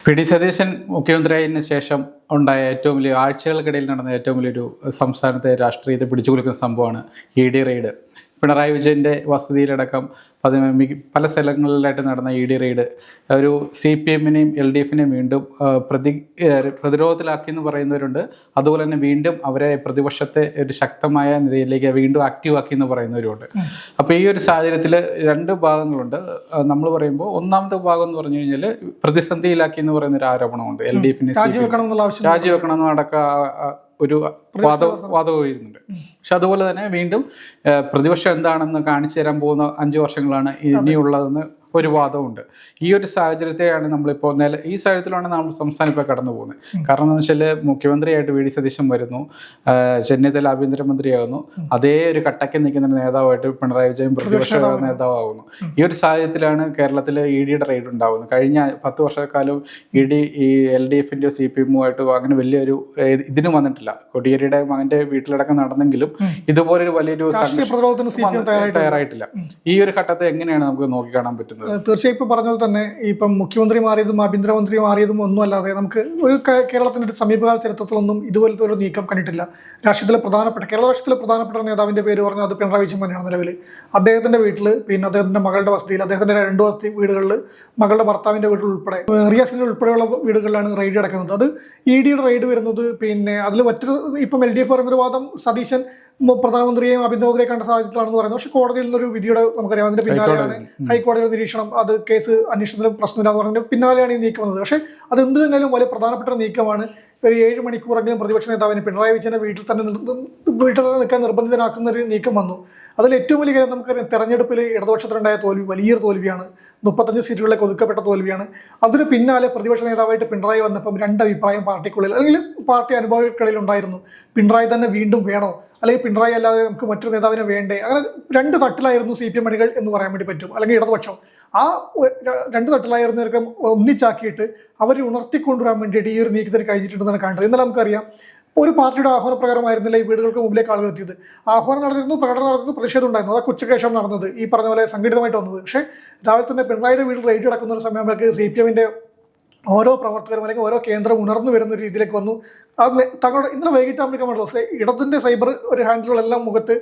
VD. Satheesan മുഖ്യമന്ത്രിയായതിനു ശേഷം ഉണ്ടായ ഏറ്റവും വലിയ ആഴ്ചകൾക്കിടയിൽ നടന്ന ഏറ്റവും വലിയൊരു സംസ്ഥാനത്തെ രാഷ്ട്രീയത്തെ പിടിച്ചുകുലുക്കുന്ന സംഭവമാണ് ഇ.ഡി. റെയ്ഡ്. പിണറായി വിജയൻ്റെ വസതിയിലടക്കം പല സ്ഥലങ്ങളിലായിട്ട് നടന്ന ഇ.ഡി. റെയ്ഡ് ഒരു CPM-നെയും LDF-നെയും വീണ്ടും പ്രതിരോധത്തിലാക്കി എന്ന് പറയുന്നവരുണ്ട്. അതുപോലെ തന്നെ വീണ്ടും അവരെ പ്രതിപക്ഷത്തെ ഒരു ശക്തമായ നിലയിലേക്ക് വീണ്ടും ആക്റ്റീവ് ആക്കി എന്ന് പറയുന്നവരുണ്ട്. അപ്പോൾ ഈ ഒരു സാഹചര്യത്തിൽ രണ്ട് ഭാഗങ്ങളുണ്ട്. നമ്മൾ പറയുമ്പോൾ ഒന്നാമത്തെ ഭാഗം എന്ന് പറഞ്ഞു കഴിഞ്ഞാൽ പ്രതിസന്ധിയിലാക്കി എന്ന് പറയുന്ന ഒരു ആരോപണമുണ്ട്. LDF-നെ രാജിവെക്കണം എന്ന് ഒരു വാദം വരുന്നുണ്ട്. പക്ഷെ അതുപോലെ തന്നെ വീണ്ടും പ്രതിപക്ഷം എന്താണെന്ന് കാണിച്ചു തരാൻ പോകുന്ന 5 വർഷങ്ങളാണ് ഇനിയുള്ളതെന്ന് ഒരു വാദമുണ്ട്. ഈ ഒരു സാഹചര്യത്തെയാണ് നമ്മളിപ്പോൾ ഈ സാഹചര്യത്തിലാണ് നമ്മൾ സംസ്ഥാനം ഇപ്പോൾ കടന്നു പോകുന്നത്. കാരണം എന്താണെന്ന് വെച്ചാൽ മുഖ്യമന്ത്രിയായിട്ട് വി.ഡി. സതീശൻ വരുന്നു, ചെന്നിത്തല ആഭ്യന്തരമന്ത്രിയാകുന്നു, അതേ ഒരു കട്ടയ്ക്ക് നിൽക്കുന്ന നേതാവായിട്ട് പിണറായി വിജയൻ പ്രതിപക്ഷ നേതാവാകുന്നു. ഈ ഒരു സാഹചര്യത്തിലാണ് കേരളത്തിൽ ഇ.ഡിയുടെ റെയ്ഡ് ഉണ്ടാകുന്നത്. കഴിഞ്ഞ 10 വർഷക്കാലം ഇ.ഡി ഈ LDF-ൻ്റെയോ CPM-ഉമായിട്ടോ അങ്ങനെ വലിയൊരു ഇതിനും വന്നിട്ടില്ല. കൊടിയേരിയുടെ മകന്റെ വീട്ടിലടക്കം നടന്നെങ്കിലും ഇതുപോലൊരു വലിയൊരു തയ്യാറായിട്ടില്ല. ഈ ഒരു ഘട്ടത്തെ എങ്ങനെയാണ് നമുക്ക് നോക്കിക്കാണാൻ പറ്റുന്നത്? തീർച്ചയായും ഇപ്പം പറഞ്ഞ പോലെ തന്നെ ഇപ്പം മുഖ്യമന്ത്രി മാറിയതും ആഭ്യന്തരമന്ത്രി മാറിയതും ഒന്നും അല്ലാതെ നമുക്ക് ഒരു കേരളത്തിന്റെ ഒരു സമീപകാല ചരിത്രത്തിലൊന്നും ഇതുപോലത്തെ ഒരു നീക്കം കണ്ടിട്ടില്ല. കേരള രാഷ്ട്രീയത്തിലെ പ്രധാനപ്പെട്ട നേതാവിന്റെ പേര് പറഞ്ഞാൽ അത് പിണറായി വിജയൻ തന്നെയാണ്. നിലവിൽ അദ്ദേഹത്തിന്റെ വീട്ടിൽ, പിന്നെ അദ്ദേഹത്തിന്റെ മകളുടെ വസതിയിൽ, അദ്ദേഹത്തിന്റെ 2 വസതി വീടുകളിൽ, മകളുടെ ഭർത്താവിന്റെ വീട്ടിൽ ഉൾപ്പെടെ, റിയാസിന്റെ ഉൾപ്പെടെയുള്ള വീടുകളിലാണ് റെയ്ഡ് നടക്കുന്നത്. അത് ഇ.ഡിയുടെ റെയ്ഡ് വരുന്നത്. പിന്നെ അതിൽ മറ്റൊരു ഇപ്പം LDF പറയുന്നൊരു വാദം സതീശൻ പ്രധാനമന്ത്രിയെയും ആഭ്യന്തരമന്ത്രിയെ കണ്ട സാഹചര്യത്തിലാണെന്ന് പറയുന്നത്. പക്ഷേ കോടതിയിൽ നിന്നൊരു വിധിയുടെ നമുക്കറിയാം, അതിന്റെ പിന്നാലെയാണ് ഹൈക്കോടതിയുടെ നിരീക്ഷണം, അത് കേസ് അന്വേഷണത്തിലും പ്രശ്നമില്ലാന്ന് പറഞ്ഞതിന്റെ പിന്നാലെയാണ് ഈ നീക്കം വന്നത്. പക്ഷേ അത് എന്ത് തന്നെയാലും വലിയ പ്രധാനപ്പെട്ട നീക്കമാണ്. ഒരു 7 മണിക്കൂറെങ്കിലും പ്രതിപക്ഷ നേതാവിന് പിണറായി വിജയന്റെ വീട്ടിൽ തന്നെ നിൽക്കാൻ നിർബന്ധിതനാക്കുന്ന ഒരു നീക്കം വന്നു. അതിൽ ഏറ്റവും വലിയ കാര്യം നമുക്കറിയാം, തെരഞ്ഞെടുപ്പിൽ ഇടതുപക്ഷത്തിനുണ്ടായ തോൽവി വലിയൊരു തോൽവിയാണ്. 35 സീറ്റുകളിലേക്ക് ഒതുക്കപ്പെട്ട തോൽവിയാണ്. അതിന് പിന്നാലെ പ്രതിപക്ഷ നേതാവായിട്ട് പിണറായി വന്നപ്പം 2 അഭിപ്രായം പാർട്ടിക്കുള്ളിൽ അല്ലെങ്കിൽ പാർട്ടി അനുഭാവികൾക്കിടയിൽ ഉണ്ടായിരുന്നു. പിണറായി തന്നെ വീണ്ടും വേണോ, അല്ലെങ്കിൽ പിണറായി അല്ലാതെ നമുക്ക് മറ്റൊരു നേതാവിനെ വേണ്ടേ? അങ്ങനെ 2 തട്ടിലായിരുന്നു CPM അണികൾ എന്ന് പറയാൻ വേണ്ടി പറ്റും, അല്ലെങ്കിൽ ഇടതുപക്ഷം. ആ 2 തട്ടിലായിരുന്നവർക്ക് ഒന്നിച്ചാക്കിയിട്ട് അവരെ ഉണർത്തിക്കൊണ്ടുവരാൻ വേണ്ടിയിട്ട് ഈ ഒരു നീക്കത്തിന് കഴിഞ്ഞിട്ടുണ്ടെന്നാണ് കാണുന്നത്. ഇന്നലെ നമുക്കറിയാം, ഒരു പാർട്ടിയുടെ ആഹ്വാനപ്രകാരമായിരുന്നില്ല ഈ വീടുകൾക്ക് മുമ്പിലേക്ക് ആളുകൾ എത്തിയത്. ആഹ്വാനം നടന്നിരുന്നു, പ്രകടനം നടന്നു, പ്രതിഷേധം ഉണ്ടായിരുന്നു. അതൊക്കെ ഉച്ചയ്ക്ക് നടന്നത്, ഈ പറഞ്ഞ പോലെ സംഘടിതമായിട്ട് വന്നത്. പക്ഷേ രാവിലെ തന്നെ പിണറായിയുടെ വീട് റെയ്ഡ് നടക്കുന്ന ഒരു സമയത്തേക്ക് CPM-ന്റെ ഓരോ പ്രവർത്തകരും അല്ലെങ്കിൽ ഓരോ കേന്ദ്രം ഉണർന്നു വരുന്ന ഒരു രീതിയിലേക്ക് വന്നു. അത് തങ്ങളുടെ ഇന്നലെ വൈകിട്ടാകുമ്പോഴേക്കും ഇടതിൻ്റെ സൈബർ ഒരു ഹാൻഡിലുകളെല്ലാം മുഖത്ത്,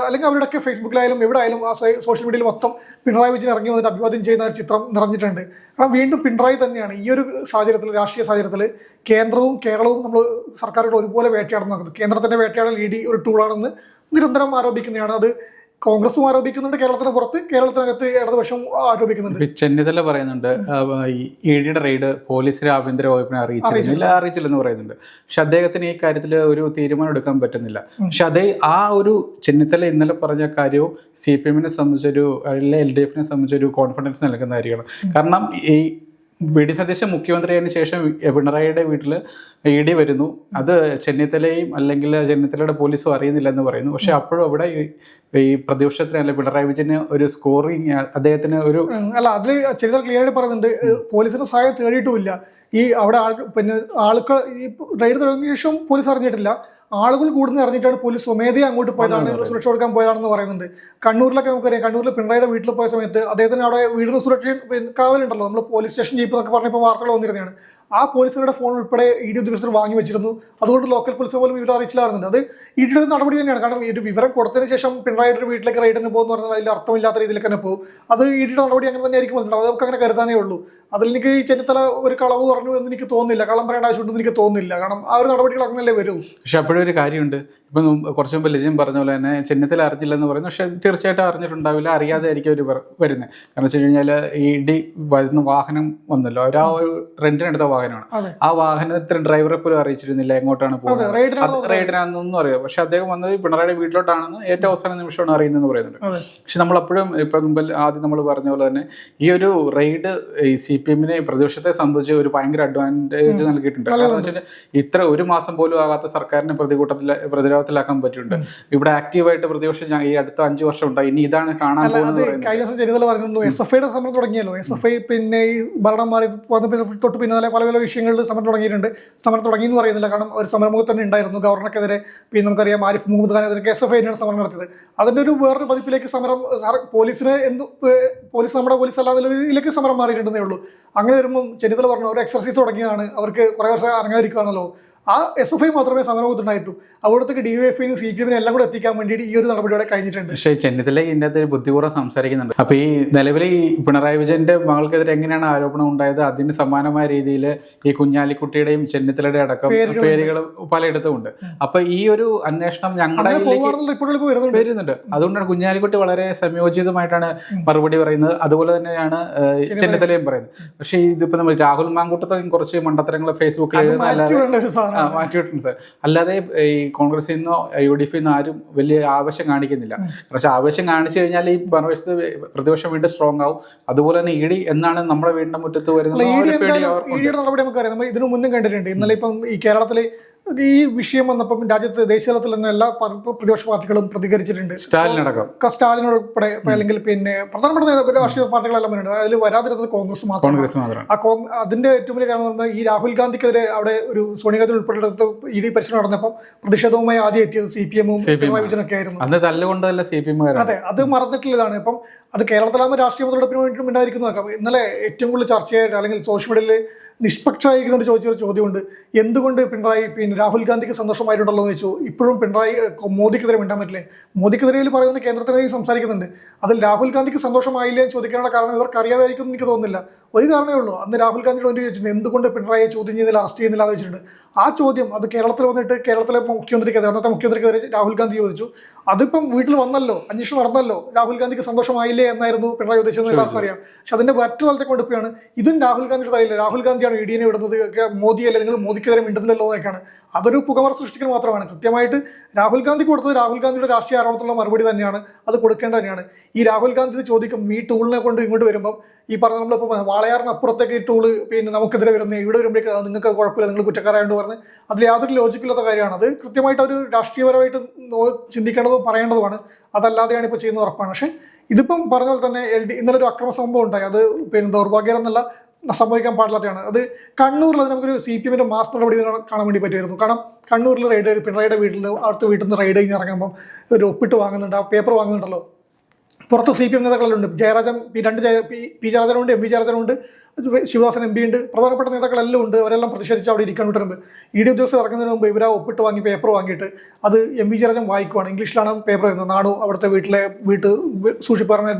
അല്ലെങ്കിൽ അവരുടെയൊക്കെ ഫേസ്ബുക്കിലായാലും എവിടെ ആയാലും ആ സോഷ്യൽ മീഡിയയിൽ മൊത്തം പിണറായി വിജയൻ ഇറങ്ങി വന്നിട്ട് അഭിവാദ്യം ചെയ്യുന്ന ഒരു ചിത്രം നിറഞ്ഞിട്ടുണ്ട്. കാരണം വീണ്ടും പിണറായി തന്നെയാണ് ഈ ഒരു സാഹചര്യത്തിൽ, രാഷ്ട്രീയ സാഹചര്യത്തിൽ കേന്ദ്രവും കേരളവും നമ്മൾ സർക്കാരുകൾ ഒരുപോലെ വേട്ടയാടുന്ന നടക്കുന്നത്. കേന്ദ്രത്തിൻ്റെ വേട്ടയാടൽ ഇ.ഡി ഒരു ടൂളാണെന്ന് നിരന്തരം ആരോപിക്കുന്നതാണ്. അത് കോൺഗ്രസും ആരോപിക്കുന്നുണ്ട്, കേരളത്തിന് പുറത്ത്, കേരളത്തിനകത്ത് ഇടതുപക്ഷം ആരോപിക്കുന്നുണ്ട്. ചെന്നിത്തല പറയുന്നുണ്ട് ഇ.ഡിയുടെ റെയ്ഡ് പോലീസിലെ ആഭ്യന്തര വകുപ്പിനെ അറിയിച്ചില്ലെന്ന് പറയുന്നുണ്ട്. പക്ഷെ അദ്ദേഹത്തിന് ഈ കാര്യത്തിൽ ഒരു തീരുമാനം എടുക്കാൻ പറ്റുന്നില്ല. പക്ഷെ ആ ഒരു ചെന്നിത്തല ഇന്നലെ പറഞ്ഞ കാര്യവും CPM-നെ സംബന്ധിച്ചൊരു LDF-നെ സംബന്ധിച്ചൊരു കോൺഫിഡൻസ് നൽകുന്ന കാര്യമാണ്. കാരണം ഈ വി.ഡി. സതീശൻ മുഖ്യമന്ത്രിയായതിനു ശേഷം പിണറായിയുടെ വീട്ടിൽ ഇ.ഡി വരുന്നു. അത് ചെന്നിത്തലയും അല്ലെങ്കിൽ ചെന്നിത്തലയുടെ പോലീസും അറിയുന്നില്ല എന്ന് പറയുന്നു. പക്ഷെ അപ്പോഴും അവിടെ ഈ പ്രതിപക്ഷത്തിന് അല്ലെ പിണറായി വിജയന് ഒരു സ്കോറിങ്, അദ്ദേഹത്തിന് ഒരു അതിൽ ചെന്നിത്തല ക്ലിയർ ആയിട്ട് പറയുന്നുണ്ട്, പോലീസിന്റെ സഹായം തേടിയിട്ടുമില്ല. ഈ അവിടെ ആളുകൾ ഈ റെയ്ഡ് തുടങ്ങിയ ശേഷം പോലീസ് അറിഞ്ഞിട്ടില്ല. ആളുകൾ കൂടുന്ന അറിഞ്ഞിട്ടാണ് പോലീസ് സ്വമേധയെ അങ്ങോട്ട് പോയതാണ്, സുരക്ഷ കൊടുക്കാൻ പോയതാണെന്ന് പറയുന്നുണ്ട്. കണ്ണൂരിലൊക്കെ നമുക്കറിയാം, കണ്ണൂരിൽ പിണറായിയുടെ വീട്ടിൽ പോയ സമയത്ത് അദ്ദേഹത്തിന് അവിടെ വീടിന് സുരക്ഷ കാവലുണ്ടല്ലോ, നമ്മൾ പോലീസ് സ്റ്റേഷൻ ജീപ്പ് എന്നൊക്കെ പറഞ്ഞപ്പോൾ വാർത്തകൾ വന്നിരുന്നതാണ്. ആ പോലീസുകാരുടെ ഫോൺ ഉൾപ്പെടെ ഇ.ഡി ഉദ്യോഗസ്ഥർ വാങ്ങി വെച്ചിരുന്നു. അതുകൊണ്ട് ലോക്കൽ പോലീസ് പോലും ഇവർ അറിയിച്ചില്ലായിരുന്നുണ്ട്. അത് ഇ.ഡിയുടെ നടപടി തന്നെയാണ്. കാരണം ഈ ഒരു വിവരം കൊടുത്തതിന് ശേഷം പിണറായിയുടെ വീട്ടിലേക്ക് റെയ്ഡിന് പോകുമെന്ന് പറഞ്ഞാൽ അതിൽ അർത്ഥമില്ലാത്ത രീതിയിൽ തന്നെ പോകും. അത് ഇ.ഡിയുടെ നടപടി അങ്ങനെ തന്നെ ആയിരിക്കും വന്നിട്ടുണ്ട്. അത് നമുക്ക് അങ്ങനെ കരുതാനേ ഉള്ളൂ. അതിൽ എനിക്ക് ഈ ചെന്നിത്തല ഒരു കളവ് പറഞ്ഞു എന്ന് എനിക്ക് തോന്നുന്നില്ല, കള്ളം പറയേണ്ട ആവശ്യമുണ്ടെന്ന് എനിക്ക് തോന്നുന്നില്ല. കാരണം ആ ഒരു നടപടികൾ അങ്ങനെയല്ലേ വരൂ. പക്ഷെ അപ്പോഴും ഒരു കാര്യമുണ്ട്, ഇപ്പം കുറച്ച് മുമ്പ് ലിജിൻ പറഞ്ഞ പോലെ തന്നെ ചെന്നിത്തല അറിഞ്ഞില്ലെന്ന് പറയുന്നു. പക്ഷെ തീർച്ചയായിട്ടും അറിഞ്ഞിട്ടുണ്ടാവില്ല, അറിയാതെ ആയിരിക്കും അവർ വരുന്നത്. കാരണം വെച്ച് കഴിഞ്ഞാൽ ഇ.ഡി വരുന്ന വാഹനം വന്നല്ലോ, ഒരു റെന്റിനെടുത്ത വാഹനമാണ്. ആ വാഹനത്തിന് ഡ്രൈവറെ പോലും അറിയിച്ചിരുന്നില്ല എങ്ങോട്ടാണ് പോകുന്നത്, റെയ്ഡിനാണെന്നൊന്നും അറിയാം. പക്ഷെ അദ്ദേഹം വന്നത് പിണറായിയുടെ വീട്ടിലോട്ടാണെന്ന് ഏറ്റവും അവസാന നിമിഷമാണ് അറിയുന്നതെന്ന് പറയുന്നുണ്ട്. പക്ഷെ നമ്മളപ്പോഴും ഇപ്പം മുമ്പിൽ ആദ്യം നമ്മൾ പറഞ്ഞ പോലെ തന്നെ ഈ ഒരു റെയ്ഡ് ഈ CPM-നെ പ്രതിപക്ഷത്തെ സംബന്ധിച്ച് ഒരു ഭയങ്കര അഡ്വാൻറ്റേജ് നൽകിയിട്ടുണ്ട്. കാരണം വെച്ചാൽ ഇത്ര 1 മാസം പോലും ആകാത്ത സർക്കാരിനെ പ്രതിരോധത്തിലാക്കാൻ പറ്റിയിട്ടുണ്ട്. ഇവിടെ ആക്റ്റീവായിട്ട് പ്രതിപക്ഷം ഈ അടുത്ത 5 വർഷം ഉണ്ടായി. ഇനി ഇതാണ് കാണാൻ പോകുന്നത്. കഴിഞ്ഞ ദിവസം ചെന്നിത്തല പറഞ്ഞു SFIയുടെ സമരം തുടങ്ങിയല്ലോ. SFI പിന്നെ ഈ ഭരണം മാറി തൊട്ട് പിന്നാലെ പല പല വിഷയങ്ങളിൽ സമരം തുടങ്ങിയിട്ടുണ്ട്. സമരം തുടങ്ങിയെന്ന് പറയുന്നില്ല, കാരണം ഒരു സമരമുഖം തന്നെ ഉണ്ടായിരുന്നു. ഗവർണർക്കെതിരെ, പിന്നെ നമുക്കറിയാം ആരിഫ് മുഹമ്മദ് ഖാനെതിരെ KSF തന്നെയാണ് സമരം നടത്തിയത്. അതിൻ്റെ ഒരു വേറൊരു പതിപ്പിലേക്ക് സമരം പോലീസിന് പോലീസ് നമ്മുടെ പോലീസ് അല്ലാതിലേക്ക് സമരം മാറിയിട്ടുണ്ടെന്നേ ഉള്ളൂ. അങ്ങനെ വരുമ്പം ചെന്നിത്തല പറഞ്ഞു ഒരു എക്സർസൈസ് തുടങ്ങിയതാണ്, അവർക്ക് കുറേ വർഷം ഇറങ്ങാതിരിക്കുകയാണല്ലോ. ആ SFI മാത്രമേ സമരമുഖത്തുണ്ടായിട്ടു. അവിടത്തേക്ക് DYFIനും CPM എല്ലാം കൂടെ എത്തിക്കാൻ വേണ്ടിയിട്ട് ഈ ഒരു നടപടിയോടെ കഴിഞ്ഞിട്ടുണ്ട്. പക്ഷേ ചെന്നിത്തല ഇതിൻ്റെ അകത്ത് ബുദ്ധിപൂർവ്വം സംസാരിക്കുന്നുണ്ട്. അപ്പോൾ ഈ നിലവിൽ ഈ പിണറായി വിജയന്റെ മകൾക്കെതിരെ എങ്ങനെയാണ് ആരോപണം ഉണ്ടായത്, അതിന് സമാനമായ രീതിയിൽ ഈ കുഞ്ഞാലിക്കുട്ടിയുടെയും ചെന്നിത്തലയുടെ അടക്കം പേരുകൾ പലയിടത്തും ഉണ്ട്. അപ്പൊ ഈ ഒരു അന്വേഷണം ഞങ്ങളുടെ വരുന്നുണ്ട്. അതുകൊണ്ടാണ് കുഞ്ഞാലിക്കുട്ടി വളരെ സംയോജിതമായിട്ടാണ് മറുപടി പറയുന്നത്. അതുപോലെ തന്നെയാണ് ചെന്നിത്തലയും പറയുന്നത്. പക്ഷേ ഇതിപ്പോ നമ്മൾ രാഹുൽ മാങ്കൂട്ടത്തും കുറച്ച് മണ്ടത്തരങ്ങൾ ഫേസ്ബുക്കിൽ മാറ്റിയിട്ടുണ്ട്. അല്ലാതെ ഈ കോൺഗ്രസിൽ നിന്നോ UDF നിന്നോ ആരും വലിയ ആവശ്യം കാണിക്കുന്നില്ല. പക്ഷെ ആവശ്യം കാണിച്ചു കഴിഞ്ഞാൽ ഈ മറുവശത്ത് പ്രതിപക്ഷം വീണ്ടും സ്ട്രോങ് ആവും. അതുപോലെ തന്നെ ED എന്നാണ് നമ്മുടെ വീടിന്റെ മുറ്റത്ത് വരുന്നത്. നടപടി നമുക്കറിയാം, നമ്മൾ ഇതിനു മുന്നും കണ്ടിട്ടുണ്ട്. ഇന്നലെ ഇപ്പം ഈ കേരളത്തില് ഈ വിഷയം വന്നപ്പം രാജ്യത്ത് ദേശീയ തലത്തിൽ തന്നെ എല്ലാ പ്രതിപക്ഷ പാർട്ടികളും പ്രതികരിച്ചിട്ടുണ്ട്. സ്റ്റാലിൻ ഉൾപ്പെടെ, അല്ലെങ്കിൽ പിന്നെ പ്രധാനപ്പെട്ട രാഷ്ട്രീയ പാർട്ടികളെല്ലാം വരുന്നുണ്ട്. അതിൽ വരാതിരുന്നത് കോൺഗ്രസ് മാത്രമാണ്. അതിന്റെ ഏറ്റവും വലിയ കാരണം ഈ രാഹുൽ ഗാന്ധിക്കെതിരെ അവിടെ ഒരു സോണിയാഗാന്ധി ഉൾപ്പെടെടുത്ത് ED പരിശോധന നടന്നപ്പം പ്രതിഷേധവുമായി ആദ്യം എത്തിയത് CPM-ഉം പിണറായി വിജയനൊക്കെ ആയിരുന്നു. അതെ, അത് മറന്നിട്ടുള്ളതാണ്. ഇപ്പം അത് കേരളത്തിലാകുമ്പോൾ രാഷ്ട്രീയ മുതലെടുപ്പിന് വേണ്ടിയിട്ടും ഉണ്ടായിരിക്കുന്നതൊക്കെ. ഇന്നലെ ഏറ്റവും കൂടുതൽ ചർച്ചയായിട്ട് അല്ലെങ്കിൽ സോഷ്യൽ മീഡിയയിൽ നിഷ്പക്ഷമായിരിക്കുന്നൊരു ചോദിച്ചൊരു ചോദ്യമുണ്ട്, എന്തുകൊണ്ട് പിന്നെ രാഹുൽ ഗാന്ധിക്ക് സന്തോഷമായിട്ടുണ്ടല്ലോ എന്ന് വെച്ചു. ഇപ്പോഴും മോദിക്കെതിരെ മിണ്ടാൻ പറ്റില്ലേ? മോദിക്കെതിരെ പറയുന്ന കേന്ദ്രത്തിനായി സംസാരിക്കുന്നുണ്ട്. അതിൽ രാഹുൽ ഗാന്ധിക്ക് സന്തോഷമായില്ലേ എന്ന് ചോദിക്കാനുള്ള കാരണം ഇവർക്ക് അറിയാമായിരിക്കും എന്ന് എനിക്ക് തോന്നുന്നില്ല. ഒരു കാരണമേ ഉള്ളൂ, അന്ന് രാഹുൽ ഗാന്ധിയുടെ വേണ്ടി ചോദിച്ചിട്ടുണ്ട് എന്തുകൊണ്ട് പിണറായിയെ ചോദ്യം ചെയ്യുന്നില്ല, അറസ്റ്റ് ചെയ്യുന്നില്ല എന്ന് വെച്ചിട്ടുണ്ട്. ആ ചോദ്യം അത് കേരളത്തിൽ വന്നിട്ട് കേരളത്തിലെ മുഖ്യമന്ത്രിക്കെതിരെ, അന്നത്തെ മുഖ്യമന്ത്രിക്കെതിരെ രാഹുൽ ഗാന്ധി ചോദിച്ചു. അതിപ്പം വീട്ടിൽ വന്നല്ലോ, അന്വേഷണം നടന്നല്ലോ, രാഹുൽ ഗാന്ധിക്ക് സന്തോഷമായില്ലേ എന്നായിരുന്നു പിണറായി ഉദ്ദേശിച്ചത് എല്ലാവർക്കും അറിയാം. പക്ഷെ അതിന്റെ മറ്റു തലത്തെ കൊണ്ടുപോയാണ് ഇതും രാഹുൽ ഗാന്ധിയുടെ തലയില്ല, രാഹുൽ ഗാന്ധിയാണ് ED-നെ വിടുന്നത്, മോദിയല്ലേ, നിങ്ങൾ മോദിക്കെതിരെ മിണ്ടുന്നില്ലല്ലോ എന്നൊക്കെയാണ്. അതൊരു പുകമറ സൃഷ്ടിക്കൽ മാത്രമാണ്. കൃത്യമായിട്ട് രാഹുൽ ഗാന്ധി കൊടുത്തത് രാഹുൽ ഗാന്ധിയുടെ രാഷ്ട്രീയ ആരോപണത്തിലുള്ള മറുപടി തന്നെയാണ്, അത് കൊടുക്കേണ്ടത് തന്നെയാണ്. ഈ രാഹുൽ ഗാന്ധി ചോദിക്കും ഈ ടൂളിനെ കൊണ്ട് ഇങ്ങോട്ട് വരുമ്പം ഈ പറഞ്ഞ നമ്മളിപ്പോൾ വാളയാറിനപ്പുറത്തേക്ക് ഈ ടൂള് പിന്നെ നമുക്കെതിരെ വരുന്നത്, ഇവിടെ വരുമ്പോഴേക്ക് നിങ്ങൾക്ക് കുഴപ്പമില്ല, നിങ്ങൾ കുറ്റക്കാരായതുകൊണ്ട് പറഞ്ഞ് അതിൽ യാതൊരു ലോജിക്കില്ലാത്ത കാര്യമാണ്. അത് കൃത്യമായിട്ട് ഒരു രാഷ്ട്രീയപരമായിട്ട് ചിന്തിക്കേണ്ടതും പറയേണ്ടതുമാണ്. അതല്ലാതെയാണ് ഇപ്പോൾ ചെയ്യുന്നത് ഉറപ്പാണ്. പക്ഷേ ഇതിപ്പം പറഞ്ഞാൽ തന്നെ ഇന്നലെ ഒരു അക്രമ സംഭവം ഉണ്ടായി. അത് പിന്നെ ദൗർഭാഗ്യമെന്നല്ല, സംഭവിക്കാൻ പാടില്ലാത്തതാണ്. അത് കണ്ണൂരിൽ അത് നമുക്കൊരു CPM-ന്റെ മാസ് നടപടി കാണാൻ വേണ്ടി പറ്റുമായിരുന്നു. കാരണം കണ്ണൂരിൽ റെയ്ഡ്, പിണറായിയുടെ അടുത്ത വീട്ടിൽ നിന്ന് റെയ്ഡ് കഴിഞ്ഞ് ഇറങ്ങുമ്പോൾ ഒരു ഒപ്പിട്ട് വാങ്ങുന്നുണ്ട്, ആ പേപ്പർ വാങ്ങുന്നുണ്ടല്ലോ. പുറത്ത് CPM നേതാക്കളെല്ലാം ഉണ്ട്. ജയരാജൻ, പി ജയരാജനുണ്ട്, MV ജയരാജനുണ്ട്, ശിവദാസൻ MP ഉണ്ട്, പ്രധാനപ്പെട്ട നേതാക്കളെല്ലാം ഉണ്ട്. അവരെല്ലാം പ്രതിഷേധിച്ച് അവിടെ ഇരിക്കാനായിട്ട് മുമ്പ് ED ഉദ്യോഗസ്ഥർ ഇറങ്ങുന്നതിന് മുമ്പ് ഇവർ ആ ഒപ്പിട്ട് വാങ്ങി പേപ്പർ വാങ്ങിയിട്ട് അത് MV ജയരാജൻ വായിക്കുവാണ്. ഇംഗ്ലീഷിലാണ് പേപ്പർ വരുന്നത്. നാണു അവിടുത്തെ വീട്ട് സൂക്ഷിപ്പറഞ്ഞ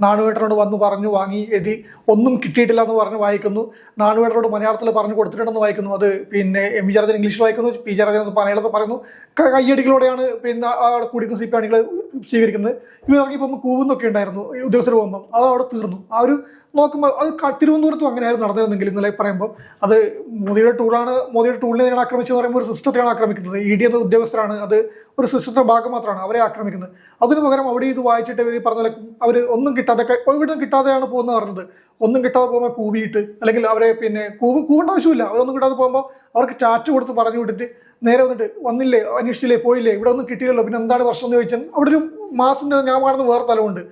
നാണുവേട്ടനോട് വന്ന് പറഞ്ഞു വാങ്ങി എഴുതി, ഒന്നും കിട്ടിയിട്ടില്ല എന്ന് പറഞ്ഞ് വായിക്കുന്നു. നാണുവേട്ടനോട് മലയാളത്തിൽ പറഞ്ഞു കൊടുത്തിട്ടുണ്ടെന്ന് വായിക്കുന്നു. അത് പിന്നെ MV ജയരാജൻ ഇംഗ്ലീഷിൽ വായിക്കുന്നു, പി ജയരാജൻ മലയാളത്തിൽ പറയുന്നു. കയ്യടികളോടെയാണ് പിന്നെ അവിടെ കൂടിക്കുന്ന CPM ആണികൾ സ്വീകരിക്കുന്നത്. ഇവർ ഇറങ്ങിയപ്പോൾ കൂവുന്നൊക്കെ ഉണ്ടായിരുന്നു ഉദ്യോഗസ്ഥർ പോകുമ്പോൾ. അത് അവിടെ തീർന്നു. ആ ഒരു നോക്കുമ്പോൾ അത് തിരുവനന്തപുരത്തും അങ്ങനെയായിരുന്നു നടന്നിരുന്നെങ്കിൽ ഇന്നലെ പറയുമ്പോൾ അത് മോദിയുടെ ടൂളിനെ ആക്രമിച്ചെന്ന് പറയുമ്പോൾ ഒരു സിസ്റ്റത്തെയാണ് ആക്രമിക്കുന്നത്. ED എന്ന ഉദ്യോഗസ്ഥരാണ്, അത് ഒരു സിസ്റ്റത്തിന്റെ ഭാഗം മാത്രമാണ്, അവരെ ആക്രമിക്കുന്നത്. അതിന് പകരം അവിടെ ഇത് വായിച്ചിട്ട് ഇവർ പറഞ്ഞ അവർ ഒന്നും കിട്ടാതെ ഇവിടെ കിട്ടാതെയാണ് പോകുന്നത് പറഞ്ഞത്. ഒന്നും കിട്ടാതെ പോകുമ്പോൾ കൂവിയിട്ട്, അല്ലെങ്കിൽ അവരെ പിന്നെ കൂവേണ്ട ആവശ്യമില്ല. അവരൊന്നും കിട്ടാതെ പോകുമ്പോൾ അവർക്ക് ടാറ്റ് കൊടുത്ത് പറഞ്ഞു വിട്ടിട്ട് നേരെ വന്നിട്ട് വന്നില്ലേ, അന്വേഷിച്ചില്ലേ, പോയില്ലേ, ഇവിടെ ഒന്നും കിട്ടിയില്ലല്ലോ, പിന്നെ എന്താണ് പ്രശ്നം എന്ന് ചോദിച്ചാൽ അവിടെ ഒരു മാസിന്റെ ഞാൻ കാണുന്ന വേറെ തലമുണ്ട്.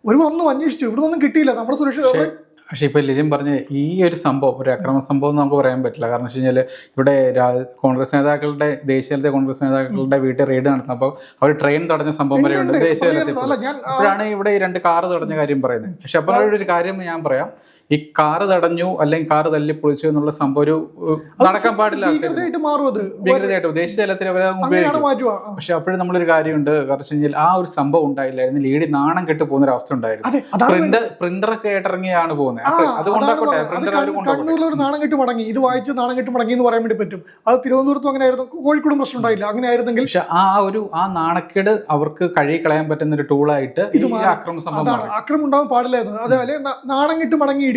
ഒരു ഒന്നും അന്വേഷിച്ചു, ഇവിടെ ഒന്നും കിട്ടിയില്ല, നമ്മുടെ സുരക്ഷ. പക്ഷെ ഇപ്പൊ ലിജിൻ പറഞ്ഞ ഈ ഒരു സംഭവം ഒരു അക്രമ സംഭവം നമുക്ക് പറയാൻ പറ്റില്ല. കാരണം വെച്ച് കഴിഞ്ഞാൽ ഇവിടെ കോൺഗ്രസ് നേതാക്കളുടെ, ദേശീയതലത്തെ കോൺഗ്രസ് നേതാക്കളുടെ വീട്ടിൽ റെയ്ഡ് നടത്തുന്നപ്പോൾ അവർ ട്രെയിൻ തടഞ്ഞ സംഭവം വരെയുണ്ട് ദേശീയ തലത്തിൽ. അപ്പോഴാണ് ഇവിടെ ഈ 2 കാറ് തടഞ്ഞ കാര്യം പറയുന്നത്. പക്ഷെ അപ്പോൾ ഒരു കാര്യം ഞാൻ പറയാം, ഈ കാറ് തടഞ്ഞു അല്ലെങ്കിൽ കാറ് തല്ലി പൊളിച്ചു എന്നുള്ള സംഭവം ഒരു നടക്കാൻ പാടില്ല, ഭീകരതയായിട്ട് ദേശീയ തലത്തിൽ അവരെ ഉപയോഗിക്കും. പക്ഷെ അപ്പോഴും നമ്മളൊരു കാര്യമുണ്ട്, കാരണം ആ ഒരു സംഭവം ഉണ്ടായില്ലായിരുന്നു, ED നാണം കെട്ട് പോകുന്ന ഒരു അവസ്ഥ ഉണ്ടായിരുന്നു. പ്രിന്ററൊക്കെ ആയിട്ടിറങ്ങിയാണ് പോകുന്നത്. കണ്ണൂരിൽ ഒരു നാണം കെട്ട് മടങ്ങി, ഇത് വായിച്ച് നാണം കെട്ട് മടങ്ങി എന്ന് പറയാൻ വേണ്ടി പറ്റും. അത് തിരുവനന്തപുരത്തും അങ്ങനെ ആയിരുന്നു, കോഴിക്കോടും പ്രശ്നം ഉണ്ടായില്ല. അങ്ങനെ ആയിരുന്നെങ്കിൽ ആ നാണക്കേട് അവർക്ക് കഴുകി കളയാൻ പറ്റുന്ന ഒരു ടൂളായിട്ട് അക്രമ സംഭവം അക്രമം ഉണ്ടാവാൻ പാടില്ലായിരുന്നു. അതേപോലെ നാണം കെട്ട് മടങ്ങി ED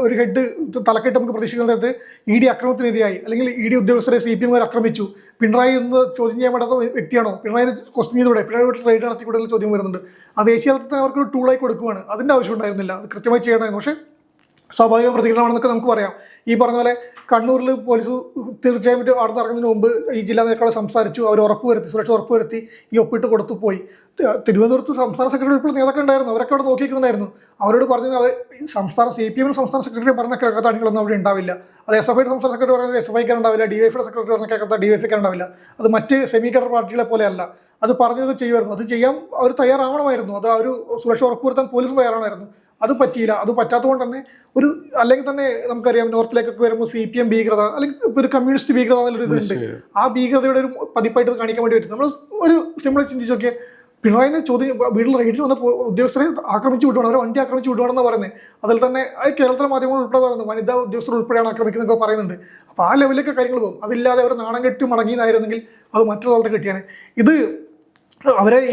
ഒരു ഹെഡ് തലക്കെട്ട് നമുക്ക് പ്രതീക്ഷിക്കുന്നത് ED അക്രമത്തിനിരയായി, അല്ലെങ്കിൽ ED ഉദ്യോഗസ്ഥരെ CPM ആക്രമിച്ചു, പിണറായി എന്ന് ചോദ്യം ചെയ്യാൻ പറ്റാത്ത വ്യക്തിയാണോ, പിണറായി ക്വസ്റ്റ്യൻ ചെയ്തൂടെ, പിണറായി വീട്ടിൽ റെയ്ഡ് നടത്തി കൂടുതൽ ചോദ്യം വരുന്നുണ്ട്. ആ ദേശീയ തലത്തിൽ അവർക്കൊരു ടൂളായി കൊടുക്കുകയാണ്. അതിന്റെ ആവശ്യം ഉണ്ടായിരുന്നില്ല, അത് കൃത്യമായി ചെയ്യണമായിരുന്നു. പക്ഷേ സ്വാഭാവിക പ്രതികരണമാണെന്നൊക്കെ നമുക്ക് പറയാം. ഈ പറഞ്ഞ പോലെ കണ്ണൂരിൽ പോലീസ് തീർച്ചയായും അവിടെ നിന്ന് ഇറങ്ങുന്നതിന് മുമ്പ് ഈ ജില്ലാ നേതാക്കളെ സംസാരിച്ചു, അവർ ഉറപ്പുവരുത്തി, സുരക്ഷ ഉറപ്പുവരുത്തി, ഈ ഒപ്പിട്ട് കൊടുത്തു പോയി. തിരുവനന്തപുരത്ത് സംസ്ഥാന സെക്രട്ടറി ഉൾപ്പെടെ നേതാക്കൾ ഉണ്ടായിരുന്നു, അവരൊക്കെ അവിടെ നോക്കിയിട്ടുണ്ടായിരുന്നു. അവരോട് പറഞ്ഞത് അത് സംസ്ഥാന CPM സംസ്ഥാന സെക്രട്ടറി പറഞ്ഞ കേൾക്കാത്ത അണികളൊന്നും അവിടെ ഉണ്ടാവില്ല. അത് SFI സംസ്ഥാന സെക്രട്ടറി പറയുന്നത് SFIക്ക് ഉണ്ടാവില്ല, DYFI സെക്രട്ടറി പറഞ്ഞ കേൾക്കാത്ത DYFIക്ക് ഉണ്ടാവില്ല. അത് മറ്റ് സെമി കണ്ടർ പാർട്ടികളെ പോലെയല്ല. അത് പറഞ്ഞത് ചെയ്യുമായിരുന്നു, അത് ചെയ്യാൻ അവർ തയ്യാറാവണമായിരുന്നു. അത് ആ ഒരു സുരക്ഷ ഉറപ്പുവരുത്താൻ പോലീസും തയ്യാറാണമായിരുന്നു. അത് പറ്റിയില്ല. അത് പറ്റാത്തതുകൊണ്ട് തന്നെ അല്ലെങ്കിൽ തന്നെ നമുക്കറിയാം നോർത്തിലേക്കൊക്കെ വരുമ്പോൾ CPM ഭീകരത അല്ലെങ്കിൽ ഒരു കമ്മ്യൂണിസ്റ്റ് ഭീകരത എന്നൊരു ഇതുണ്ട്. ആ ഭീകരതയുടെ ഒരു പതിപ്പായിട്ട് കാണിക്കാൻ വേണ്ടി പറ്റും. നമ്മൾ ഒരു സിമ്പിൾ ചിന്തിച്ചൊക്കെ പിണറായിനെ വീട്ടിൽ റെയ്ഡിന് വന്ന ഉദ്യോഗസ്ഥരെ ആക്രമിച്ചു വിടുവാണ്, അവരെ വണ്ടി ആക്രമിച്ചു വിടുവാണെന്നാണ് പറയുന്നത്. അതിൽ തന്നെ കേരളത്തിലെ മാധ്യമങ്ങൾ ഉൾപ്പെടെ പറയുന്നത് വനിതാ ഉദ്യോഗസ്ഥർ ഉൾപ്പെടെയാണ് ആക്രമിക്കുന്നതൊക്കെ പറയുന്നുണ്ട്. അപ്പോൾ ആ ലെവലിലൊക്കെ കാര്യങ്ങൾ പോകും. അതില്ലാതെ അവർ നാണം കെട്ടി മടങ്ങിയെന്നായിരുന്നെങ്കിൽ അത് മറ്റൊരു കാലത്ത് കിട്ടിയാണ്. ഇത്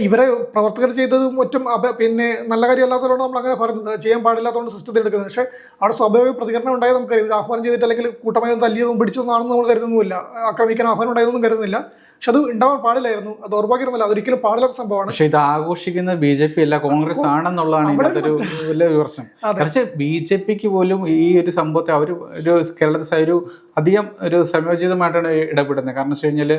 ഇവരെ പ്രവർത്തകർ ചെയ്തത് മറ്റും പിന്നെ നല്ല കാര്യമല്ലാത്തതുകൊണ്ട് നമ്മൾ അങ്ങനെ പറയുന്നത്, ചെയ്യാൻ പാടില്ലാത്തതുകൊണ്ട് സിസ്റ്റത്തിൽ എടുക്കുന്നത്. പക്ഷേ അവിടെ സ്വാഭാവിക പ്രതികരണം ഉണ്ടായത് നമുക്കറിയാം. ഇത് ആഹ്വാനം ചെയ്തിട്ട് അല്ലെങ്കിൽ കൂട്ടമായി തല്ലിയതും പിടിച്ചതൊന്നാണെന്ന് നമ്മൾ കരുതുന്നുമില്ല, ആക്രമിക്കാൻ ആഹ്വാനം ഉണ്ടായതൊന്നും കരുതുന്നില്ല. പക്ഷെ അത് ഉണ്ടാവാൻ പാടില്ലായിരുന്നു, അത് ദൗർഭാഗ്യമല്ല, അതൊരിക്കലും പാടില്ലാത്ത സംഭവമാണ്. പക്ഷെ ഇത് ആഘോഷിക്കുന്ന BJP അല്ല, കോൺഗ്രസ് ആണെന്നുള്ളതാണ് ഇതിനകത്തൊരു വലിയ പ്രശ്നം. പക്ഷേ BJPക്ക് പോലും ഈ ഒരു സംഭവത്തെ അവർ ഒരു കേരളത്തിൽ ഒരു അധികം ഒരു സംയോജിതമായിട്ടാണ് ഇടപെടുന്നത്. കാരണം വെച്ച് കഴിഞ്ഞാൽ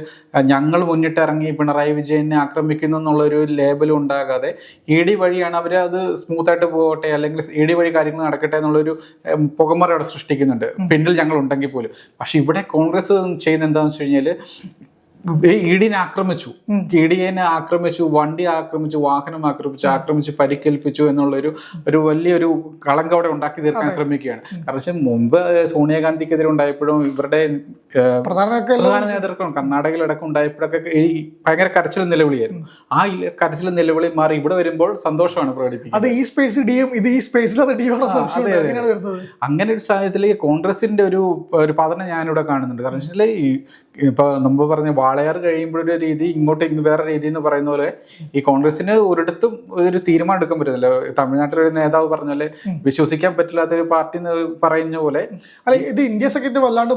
ഞങ്ങൾ മുന്നിട്ടിറങ്ങി പിണറായി വിജയനെ ആക്രമിക്കുന്നു എന്നുള്ളൊരു ലേബലും ഉണ്ടാകാതെ ED വഴിയാണ് അവർ അത് സ്മൂത്തായിട്ട് പോകട്ടെ, അല്ലെങ്കിൽ ED വഴി കാര്യങ്ങൾ നടക്കട്ടെ എന്നുള്ളൊരു പുകമറ അവിടെ സൃഷ്ടിക്കുന്നുണ്ട്, പിന്നിൽ ഞങ്ങൾ ഉണ്ടെങ്കിൽ പോലും. പക്ഷെ ഇവിടെ കോൺഗ്രസ് ചെയ്യുന്ന എന്താണെന്ന് വെച്ച് കഴിഞ്ഞാൽ EDനെ ആക്രമിച്ചു, EDനെ ആക്രമിച്ചു, വണ്ടി ആക്രമിച്ചു, വാഹനം ആക്രമിച്ചു, പരിക്കേൽപ്പിച്ചു എന്നുള്ളൊരു വലിയൊരു കളങ്കം അവിടെ ഉണ്ടാക്കി തീർക്കാൻ ശ്രമിക്കുകയാണ്. കാരണം മുമ്പ് സോണിയാഗാന്ധിക്കെതിരെ ഉണ്ടായപ്പോഴും ഇവരുടെ പ്രധാന നേതൃത്വം കർണാടകയിലടക്കം ഉണ്ടായപ്പോഴൊക്കെ ഭയങ്കര കരച്ചിലും നിലവിളിയായിരുന്നു. ആ കരച്ചിലും നിലവിളി മാറി ഇവിടെ വരുമ്പോൾ സന്തോഷമാണ് പ്രകടിപ്പിക്കുന്നത്. അങ്ങനെ ഒരു സാഹചര്യത്തിലേക്ക് കോൺഗ്രസിന്റെ ഒരു പതനം ഞാനിവിടെ കാണുന്നുണ്ട്. കാരണം വെച്ചാൽ ഇപ്പൊ നമ്മൾ പറഞ്ഞ വാളയാർ കഴിയുമ്പോഴൊരു രീതി, ഇങ്ങോട്ട് വേറെ രീതി എന്ന് പറയുന്ന പോലെ ഈ കോൺഗ്രസിന് ഒരിടത്തും ഒരു തീരുമാനം എടുക്കാൻ പറ്റുന്നില്ല. തമിഴ്നാട്ടിലൊരു നേതാവ് പറഞ്ഞാല് വിശ്വസിക്കാൻ പറ്റില്ലാത്ത ഒരു പാർട്ടി പറയുന്ന പോലെ ഇത് ഇന്ത്യ സഖ്യത്തെ വല്ലാണ്ട്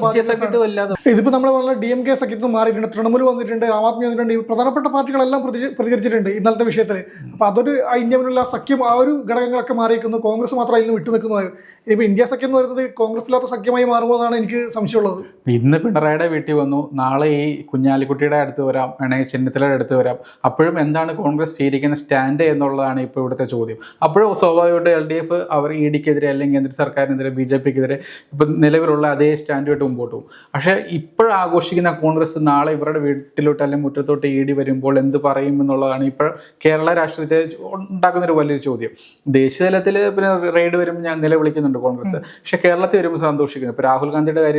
ഇതിപ്പോ നമ്മൾ പറഞ്ഞ DMK സഖ്യത്തിൽ മാറിയിട്ടുണ്ട്, തൃണമൂൽ വന്നിട്ടുണ്ട്, ആം ആദ്മി വന്നിട്ടുണ്ട്. ഈ പ്രധാനപ്പെട്ട പാർട്ടികളെല്ലാം പ്രതികരിച്ചിട്ടുണ്ട് ഇന്നലത്തെ വിഷയത്തിൽ. അപ്പൊ അതൊരു ഇന്ത്യ മുന്നിലുള്ള സഖ്യം, ആ ഒരു ഘടകങ്ങളൊക്കെ മാറിയിരിക്കുന്നു. കോൺഗ്രസ് മാത്രം അതിൽ നിന്ന് വിട്ടു നിൽക്കുന്നതായി. ഇപ്പൊ ഇന്ത്യ സഖ്യം എന്ന് പറയുന്നത് കോൺഗ്രസില്ലാത്ത സഖ്യമായി മാറുമ്പോഴാണ് എനിക്ക് സംശയമുള്ളത്. ഇന്ന് പിണറായിയുടെ വീട്ടിൽ വന്നു, നാളെ ഈ കുഞ്ഞാലിക്കുട്ടിയുടെ അടുത്ത് വരാം, വേണമെങ്കിൽ ചെന്നിത്തലയുടെ അടുത്ത് വരാം. അപ്പോഴും എന്താണ് കോൺഗ്രസ് സ്വീകരിക്കുന്ന സ്റ്റാൻഡ് എന്നുള്ളതാണ് ഇപ്പോൾ ഇവിടുത്തെ ചോദ്യം. അപ്പോഴും സ്വാഭാവികമായിട്ട് LDF അവർ EDക്കെതിരെ അല്ലെങ്കിൽ കേന്ദ്ര സർക്കാരിനെതിരെ BJPക്കെതിരെ ഇപ്പം നിലവിലുള്ള അതേ സ്റ്റാൻഡുമായിട്ട് മുമ്പോട്ട് പോകും. പക്ഷേ ഇപ്പോഴും ആഘോഷിക്കുന്ന കോൺഗ്രസ് നാളെ ഇവരുടെ വീട്ടിലോട്ട് അല്ലെങ്കിൽ മുറ്റത്തോട്ട് ED വരുമ്പോൾ എന്ത് പറയും എന്നുള്ളതാണ് ഇപ്പോൾ കേരള രാഷ്ട്രീയത്തെ ഉണ്ടാക്കുന്നൊരു വലിയൊരു ചോദ്യം. ദേശീയ തലത്തിൽ പിന്നെ റെയ്ഡ് വരുമ്പോൾ ഞാൻ നിലവിളിക്കുന്നുണ്ട് കോൺഗ്രസ്, പക്ഷെ കേരളത്തിൽ വരുമ്പോൾ സന്തോഷിക്കുന്നു. ഇപ്പൊ രാഹുൽ ഗാന്ധിയുടെ കാര്യം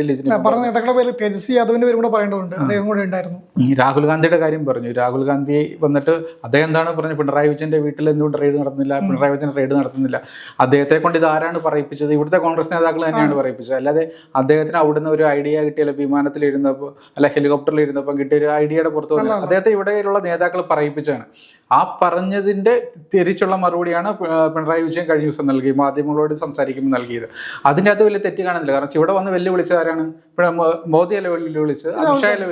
തേജസ്വി യാദവിന്റെ പേരും കൂടെ പറയേണ്ടതുണ്ട്, അദ്ദേഹം കൂടെ ഉണ്ടായിരുന്നു. രാഹുൽ ഗാന്ധിയുടെ കാര്യം പറഞ്ഞു. രാഹുൽ ഗാന്ധി വന്നിട്ട് അദ്ദേഹം എന്താണ് പറഞ്ഞു, പിണറായി വിജയന്റെ വീട്ടിൽ എന്തുകൊണ്ട് റെയ്ഡ് നടത്തുന്നില്ല, പിണറായി വിജയൻ റെയ്ഡ് നടത്തുന്നില്ല, അദ്ദേഹത്തെ കൊണ്ട് ഇത് ആരാണ് പറയിപ്പിച്ചത്? ഇവിടുത്തെ കോൺഗ്രസ് നേതാക്കൾ തന്നെയാണ് പറയിപ്പിച്ചത്. അല്ലാതെ അദ്ദേഹത്തിന് അവിടുന്ന് ഒരു ഐഡിയ കിട്ടിയല്ല, വിമാനത്തിൽ ഇരുന്നപ്പോൾ അല്ല ഹെലികോപ്റ്ററിൽ ഇരുന്നപ്പോൾ കിട്ടിയ ഒരു ഐഡിയയുടെ പുറത്ത് വന്നു അദ്ദേഹത്തെ ഇവിടെയുള്ള നേതാക്കൾ പറയിപ്പിച്ചാണ്. ആ പറഞ്ഞതിന്റെ തിരിച്ചുള്ള മറുപടിയാണ് പിണറായി വിജയൻ കഴിഞ്ഞ ദിവസം നൽകി മാധ്യമങ്ങളോട് സംസാരിക്കുമ്പോൾ നൽകിയത്. അതിൻ്റെ അകത്ത് വലിയ തെറ്റ് കാണുന്നില്ല. കാരണം ഇവിടെ വന്ന് വെല്ലുവിളിച്ചത് ആരാണ്? മോദിയല്ല വെല്ലുവിളിച്ചത്, അമിത്ഷായല്ല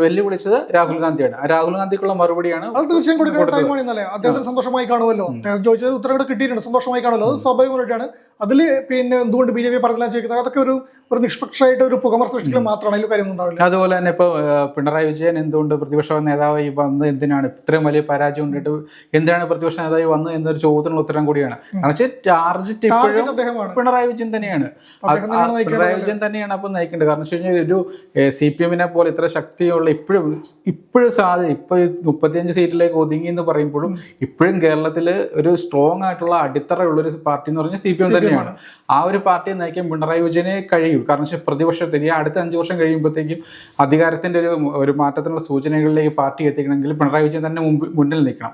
വെല്ലുവിളിച്ചത് രാഹുൽ ഗാന്ധിയാണ്. രാഹുൽ ഗാന്ധിക്കുള്ള മറുപടിയാണ്. അദ്ദേഹത്തിന് സന്തോഷമായി കാണുമല്ലോ, ചോദിച്ചത് ഉത്തരവ് കിട്ടിയിട്ടുണ്ട്, സന്തോഷമായി കാണുമല്ലോ, അത് സ്വാഭാവികമായിട്ടാണ്. അതിൽ പിന്നെ എന്തുകൊണ്ട് BJP പറഞ്ഞാൽ ചോദിക്കുന്നത്, അതൊക്കെ ഒരു നിഷ്പക്ഷമായിട്ട് ഒരു പുകമറ സൃഷ്ടിക്കൽ മാത്രമാണ്, അതിൽ കാര്യം ഉണ്ടാവില്ല. അതുപോലെ തന്നെ ഇപ്പോൾ പിണറായി വിജയൻ എന്തുകൊണ്ട് പ്രതിപക്ഷ നേതാവായി വന്ന്, എന്തിനാണ് ഇത്രയും വലിയ പരാജയം കൊണ്ടിട്ട് എന്തിനാണ് പ്രതിപക്ഷ നേതാവായി വന്ന് എന്നൊരു ചോദ്യത്തിനുള്ള ഉത്തരം കൂടിയാണ്. കാരണം ടാർജറ്റ് ഇപ്പോഴും പിണറായി വിജയൻ തന്നെയാണ്, പിണറായി വിജയൻ തന്നെയാണ് അപ്പം നയിക്കേണ്ടത്. കാരണം വെച്ച് കഴിഞ്ഞാൽ ഒരു CPMനെ പോലെ ഇത്ര ശക്തിയുള്ള ഇപ്പോഴും സാധ്യത ഇപ്പോൾ 35 സീറ്റിലേക്ക് ഒതുങ്ങി എന്ന് പറയുമ്പോഴും ഇപ്പോഴും കേരളത്തിൽ ഒരു സ്ട്രോങ് ആയിട്ടുള്ള അടിത്തറയുള്ളൊരു പാർട്ടി എന്ന് പറഞ്ഞാൽ CPM തന്നെയാണ്. ആ ഒരു പാർട്ടിയെ നയിക്കാൻ പിണറായി വിജയനെ കഴിയും. കാരണം വെച്ചാൽ പ്രതിപക്ഷത്തിന് അടുത്ത 5 വർഷം കഴിയുമ്പോഴത്തേക്കും അധികാരത്തിന്റെ ഒരു മാറ്റത്തിനുള്ള സൂചനകളിലേക്ക് പാർട്ടി എത്തിക്കണമെങ്കിൽ പിണറായി വിജയൻ തന്നെ മുന്നിൽ നിൽക്കണം.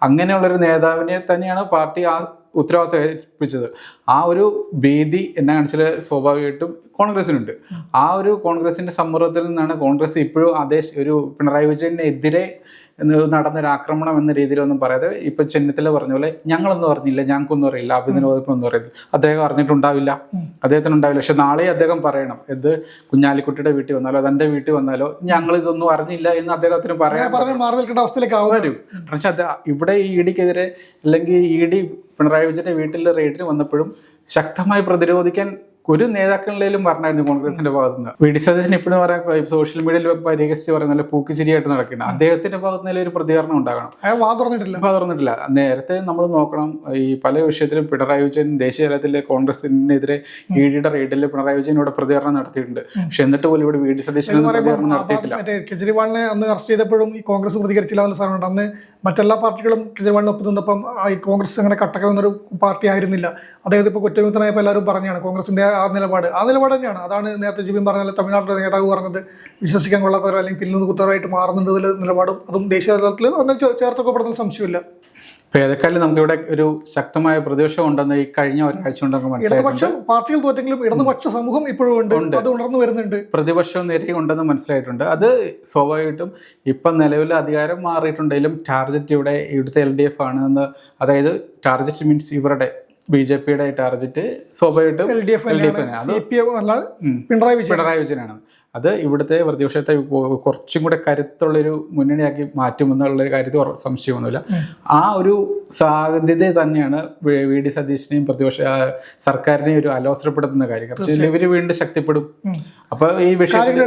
അങ്ങനെയുള്ളൊരു നേതാവിനെ തന്നെയാണ് പാർട്ടി ആ ഉത്തരവാദിത്വം ഏൽപ്പിച്ചത്. ആ ഒരു ഭീതി എന്നെ കാണിച്ചാൽ സ്വാഭാവികമായിട്ടും കോൺഗ്രസിനുണ്ട്. ആ ഒരു കോൺഗ്രസിന്റെ സമ്മർദ്ദത്തിൽ നിന്നാണ് കോൺഗ്രസ് ഇപ്പോഴും അതേ ഒരു പിണറായി വിജയനെതിരെ നടന്നൊരു ആക്രമണം എന്ന രീതിയിലൊന്നും പറയാതെ ഇപ്പൊ ചെന്നിത്തല പറഞ്ഞ പോലെ ഞങ്ങളൊന്നും അറിഞ്ഞില്ല, ഞങ്ങൾക്കൊന്നും അറിയില്ല, അഭിനന്ദ വകുപ്പൊന്നും അറിയില്ല, അദ്ദേഹം അറിഞ്ഞിട്ടുണ്ടാവില്ല, അദ്ദേഹത്തിനുണ്ടാവില്ല. പക്ഷെ നാളെ അദ്ദേഹം പറയണം, ഇത് കുഞ്ഞാലിക്കുട്ടിയുടെ വീട്ടിൽ വന്നാലോ തന്റെ വീട്ടിൽ വന്നാലോ ഞങ്ങൾ ഇതൊന്നും അറിഞ്ഞില്ല എന്ന് അദ്ദേഹത്തിന് പറയാൻ വരും. പക്ഷെ ഇവിടെ ഈ EDക്കെതിരെ അല്ലെങ്കിൽ ED പിണറായി വിജയന്റെ വീട്ടിൽ റെയ്ഡിന് വന്നപ്പോഴും ശക്തമായി പ്രതിരോധിക്കാൻ ഒരു നേതാക്കളിലും പറഞ്ഞായിരുന്നു കോൺഗ്രസിന്റെ ഭാഗത്ത് നിന്ന്. വി ഡി സതീശൻ ഇപ്പോഴും പറയാൻ സോഷ്യൽ മീഡിയയിൽ പരിഹസിച്ച് പറയുന്ന നല്ല പൂക്കിച്ചിരിയായിട്ട് നടക്കുന്നത്. അദ്ദേഹത്തിന്റെ ഭാഗത്ത് നിന്നുള്ള ഒരു പ്രതികരണം ഉണ്ടാകണം. തുറന്നിട്ടില്ല. നേരത്തെ നമ്മൾ നോക്കണം, ഈ പല വിഷയത്തിലും പിണറായി വിജയൻ ദേശീയ തലത്തിൽ കോൺഗ്രസിനെതിരെ ഇഡിയുടെ റെയ്ഡിൽ പിണറായി വിജയൻ ഇവിടെ പ്രതികരണം നടത്തിയിട്ടുണ്ട്. പക്ഷെ എന്നിട്ട് പോലും ഇവിടെ വി ഡി സതീശൻ പ്രതികരണം നടത്തിയിട്ടില്ല. കെജ്രിവാളിനെ അന്ന് അറസ്റ്റ് ചെയ്തപ്പോഴും ഈ കോൺഗ്രസ് പ്രതികരിച്ചില്ല എന്ന സാധനമുണ്ട്. അന്ന് മറ്റെല്ലാ പാർട്ടികളും കെജ്രിവാളിന് ഒപ്പം നിന്നപ്പം ഈ കോൺഗ്രസ് അങ്ങനെ കട്ടക്കുന്നൊരു പാർട്ടി ആയിരുന്നില്ല. അദ്ദേഹത്തെ ഇപ്പോൾ കുറ്റവിമുക്തനായപ്പോൾ എല്ലാവരും പറഞ്ഞാണ് കോൺഗ്രസിന്റെ ആ നിലപാട് തന്നെയാണ്. അതാണ് നേരത്തെ ജിബിൻ പറഞ്ഞാൽ തമിഴ്നാട്ടിലെ നേതാവ് പറഞ്ഞത്, വിശ്വസിക്കാൻ കൊള്ളാത്തവരോ അല്ലെങ്കിൽ പിന്നിൽ നിന്ന് കുത്തവരായിട്ട് മാറുന്നുണ്ട് നിലപാടും. അതും ദേശീയ തലത്തിൽ ഒന്നും ചേർത്തൊക്കെ സംശയമില്ല. ഇപ്പൊ ഏതൊക്കെയാലും നമുക്കിവിടെ ഒരു ശക്തമായ പ്രതിപക്ഷം ഉണ്ടെന്ന് ഈ കഴിഞ്ഞ ഒരാഴ്ച കൊണ്ടൊക്കെ മനസ്സിലായിട്ടുണ്ട്. പാർട്ടികൾ തോറ്റെങ്കിലും ഇടതുപക്ഷ സമൂഹം ഇപ്പോഴും ഉണ്ട്, അത് ഉണർന്നു വരുന്നുണ്ട്. പ്രതിപക്ഷവും നേരെ ഉണ്ടെന്ന് മനസ്സിലായിട്ടുണ്ട്. അത് സ്വാഭാവികമായിട്ടും ഇപ്പം നിലവിൽ അധികാരം മാറിയിട്ടുണ്ടെങ്കിലും ടാർഗറ്റ് ഇവിടുത്തെ LDF ആണ് എന്ന്, അതായത് ടാർഗറ്റ് മീൻസ് ഇവരുടെ BJP-യുടെ ടാർഗറ്റ് സ്വാഭാവികമായിട്ടും LDF പിണറായി വിജയനാണ്. അത് ഇവിടുത്തെ പ്രതിപക്ഷത്തെ കുറച്ചും കൂടെ കരുത്തുള്ളൊരു മുന്നണിയാക്കി മാറ്റുമെന്നുള്ളൊരു കാര്യത്തിൽ സംശയമൊന്നുമില്ല. ആ ഒരു സാധ്യത തന്നെയാണ് വി ഡി സതീശനെയും പ്രതിപക്ഷ സർക്കാരിനെയും ഒരു അലോസരപ്പെടുത്തുന്ന കാര്യം. കാരണം ഇവര് വീണ്ടും ശക്തിപ്പെടും. അപ്പൊ ഈ വിഷയത്തിൽ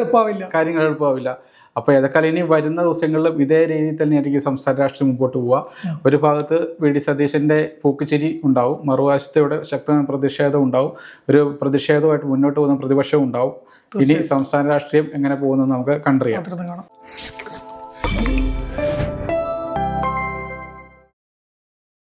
കാര്യങ്ങൾ എളുപ്പമാവില്ല. അപ്പോൾ ഏതൊക്കെ ഇനി വരുന്ന ദിവസങ്ങളിലും ഇതേ രീതിയിൽ തന്നെയായിരിക്കും സംസ്ഥാന രാഷ്ട്രീയം മുമ്പോട്ട് പോവുക. ഒരു ഭാഗത്ത് വി ഡി സതീശൻ്റെ പൂക്കുച്ചിരി ഉണ്ടാവും, മറുവശത്ത് ഇവിടെ ശക്തമായ പ്രതിഷേധം ഉണ്ടാവും, ഒരു പ്രതിഷേധമായിട്ട് മുന്നോട്ട് പോകുന്ന പ്രതിപക്ഷവും ഉണ്ടാവും. ഇനി സംസ്ഥാന രാഷ്ട്രീയം എങ്ങനെ പോകുന്നത് നമുക്ക് കണ്ടറിയാം.